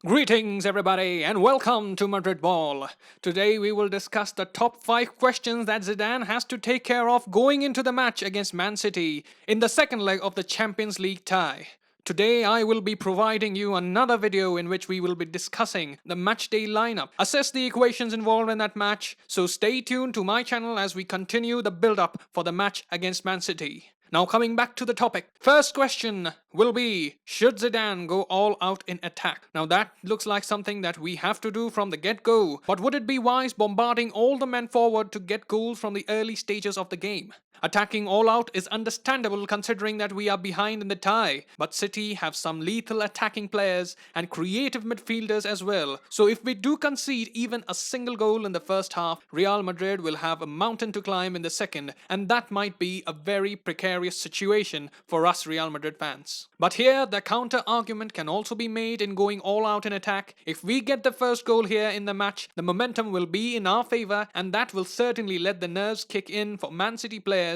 Greetings, everybody, and welcome to Madrid Ball. Today we will discuss the top 5 questions that Zidane has to take care of going into the match against Man City in the second leg of the Champions League tie. Today I will be providing you another video in which we will be discussing the matchday lineup, assess the equations involved in that match, so stay tuned to my channel as we continue the build-up for the match against Man City. Now coming back to the topic, first question will be, should Zidane go all out in attack? Now that looks like something that we have to do from the get-go, but would it be wise bombarding all the men forward to get goals from the early stages of the game? Attacking all out is understandable considering that we are behind in the tie, but City have some lethal attacking players and creative midfielders as well, so if we do concede even a single goal in the first half, Real Madrid will have a mountain to climb in the second, and that might be a very precarious situation for us Real Madrid fans. But here, the counter argument can also be made in going all out in attack. If we get the first goal here in the match, the momentum will be in our favour, and that will certainly let the nerves kick in for Man City players.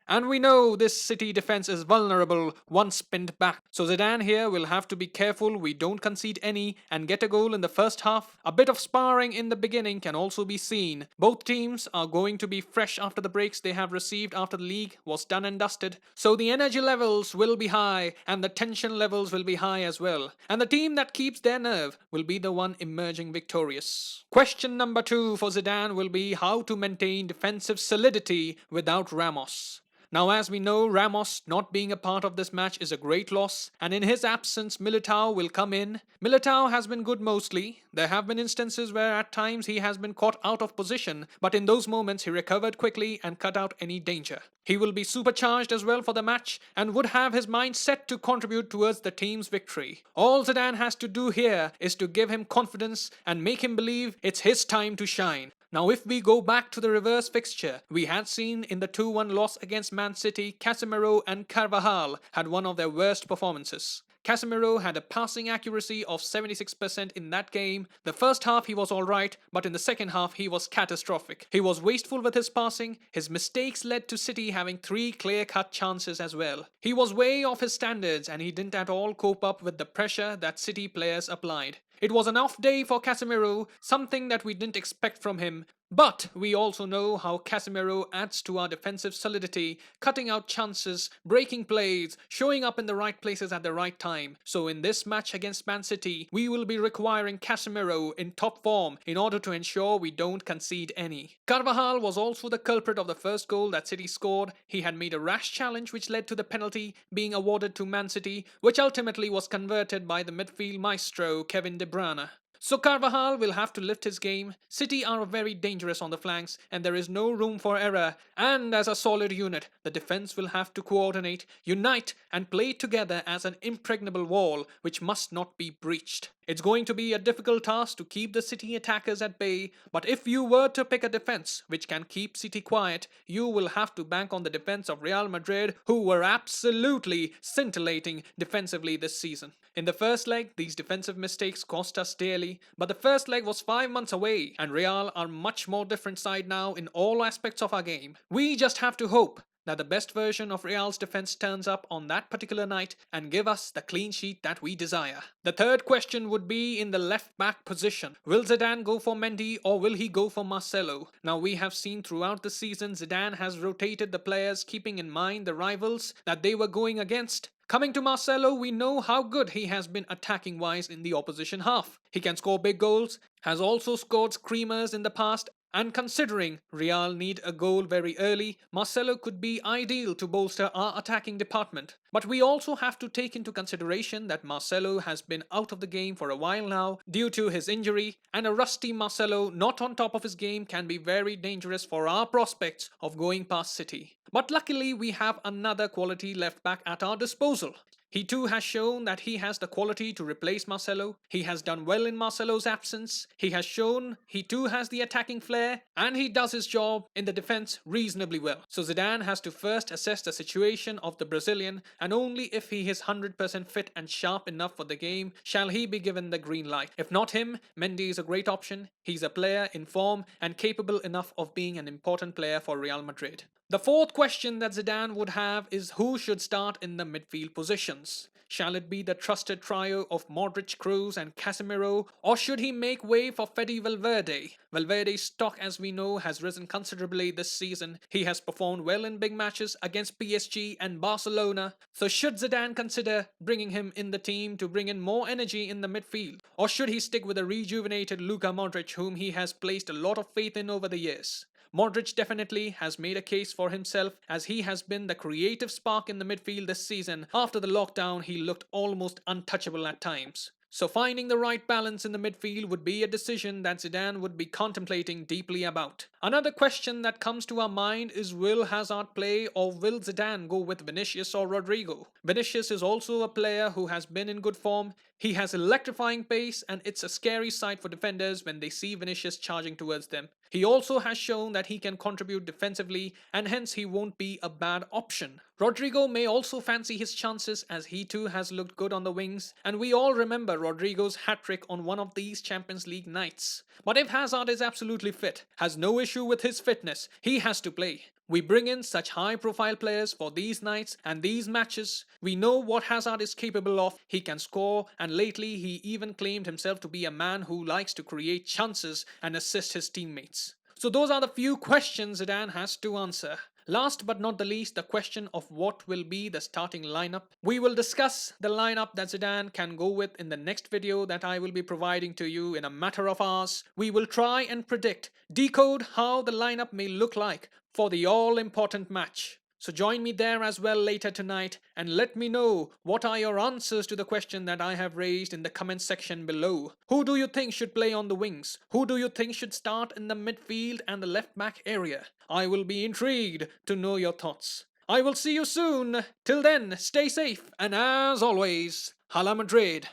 And we know this City defense is vulnerable once pinned back. So Zidane here will have to be careful we don't concede any and get a goal in the first half. A bit of sparring in the beginning can also be seen. Both teams are going to be fresh after the breaks they have received after the league was done and dusted. So the energy levels will be high and the tension levels will be high as well. And the team that keeps their nerve will be the one emerging victorious. Question number 2 for Zidane will be how to maintain defensive solidity without Ramos. Now, as we know, Ramos not being a part of this match is a great loss, and in his absence, Militao will come in. Militao has been good mostly. There have been instances where at times he has been caught out of position, but in those moments he recovered quickly and cut out any danger. He will be supercharged as well for the match and would have his mind set to contribute towards the team's victory. All Zidane has to do here is to give him confidence and make him believe it's his time to shine. Now if we go back to the reverse fixture, we had seen in the 2-1 loss against Man City, Casemiro and Carvajal had one of their worst performances. Casemiro had a passing accuracy of 76% in that game. The first half he was alright, but in the second half he was catastrophic. He was wasteful with his passing, his mistakes led to City having 3 clear-cut chances as well. He was way off his standards and he didn't at all cope up with the pressure that City players applied. It was an off day for Casemiro, something that we didn't expect from him. But we also know how Casemiro adds to our defensive solidity, cutting out chances, breaking plays, showing up in the right places at the right time. So in this match against Man City, we will be requiring Casemiro in top form in order to ensure we don't concede any. Carvajal was also the culprit of the first goal that City scored. He had made a rash challenge which led to the penalty being awarded to Man City, which ultimately was converted by the midfield maestro Kevin De Bruyne. So Carvajal will have to lift his game. City are very dangerous on the flanks and there is no room for error, and as a solid unit, the defense will have to coordinate, unite and play together as an impregnable wall which must not be breached. It's going to be a difficult task to keep the City attackers at bay, but if you were to pick a defense which can keep City quiet, you will have to bank on the defense of Real Madrid, who were absolutely scintillating defensively this season. In the first leg, these defensive mistakes cost us dearly, but the first leg was 5 months away, and Real are much more different side now in all aspects of our game. We just have to hope that the best version of Real's defense turns up on that particular night and give us the clean sheet that we desire. The third question would be in the left back position. Will Zidane go for Mendy or will he go for Marcelo? Now we have seen throughout the season Zidane has rotated the players keeping in mind the rivals that they were going against. Coming to Marcelo, we know how good he has been attacking wise in the opposition half. He can score big goals, has also scored screamers in the past, and considering Real need a goal very early, Marcelo could be ideal to bolster our attacking department. But we also have to take into consideration that Marcelo has been out of the game for a while now due to his injury, and a rusty Marcelo not on top of his game can be very dangerous for our prospects of going past City. But luckily we have another quality left back at our disposal. He too has shown that he has the quality to replace Marcelo. He has done well in Marcelo's absence. He has shown he too has the attacking flair, and he does his job in the defense reasonably well. So Zidane has to first assess the situation of the Brazilian, and only if he is 100% fit and sharp enough for the game shall he be given the green light. If not him, Mendy is a great option. He's a player in form and capable enough of being an important player for Real Madrid. The fourth question that Zidane would have is who should start in the midfield position. options? Shall it be the trusted trio of Modric, Kroos and Casemiro, or should he make way for Fede Valverde? Valverde's stock, as we know, has risen considerably this season. He has performed well in big matches against PSG and Barcelona. So should Zidane consider bringing him in the team to bring in more energy in the midfield? Or should he stick with a rejuvenated Luka Modric, whom he has placed a lot of faith in over the years? Modric definitely has made a case for himself, as he has been the creative spark in the midfield this season. After the lockdown, he looked almost untouchable at times. So finding the right balance in the midfield would be a decision that Zidane would be contemplating deeply about. Another question that comes to our mind is, will Hazard play or will Zidane go with Vinicius or Rodrigo? Vinicius is also a player who has been in good form. He has electrifying pace, and it's a scary sight for defenders when they see Vinicius charging towards them. He also has shown that he can contribute defensively, and hence he won't be a bad option. Rodrigo may also fancy his chances, as he too has looked good on the wings, and we all remember Rodrigo's hat-trick on one of these Champions League nights. But if Hazard is absolutely fit, has no issue with his fitness, he has to play. We bring in such high-profile players for these nights and these matches. We know what Hazard is capable of. He can score, and lately he even claimed himself to be a man who likes to create chances and assist his teammates. So those are the few questions Zidane has to answer. Last but not the least, the question of what will be the starting lineup. We will discuss the lineup that Zidane can go with in the next video that I will be providing to you in a matter of hours. We will try and predict, decode how the lineup may look like for the all-important match. So join me there as well later tonight, and let me know what are your answers to the question that I have raised in the comment section below. Who do you think should play on the wings? Who do you think should start in the midfield and the left back area? I will be intrigued to know your thoughts. I will see you soon. Till then, stay safe, and as always, Hala Madrid.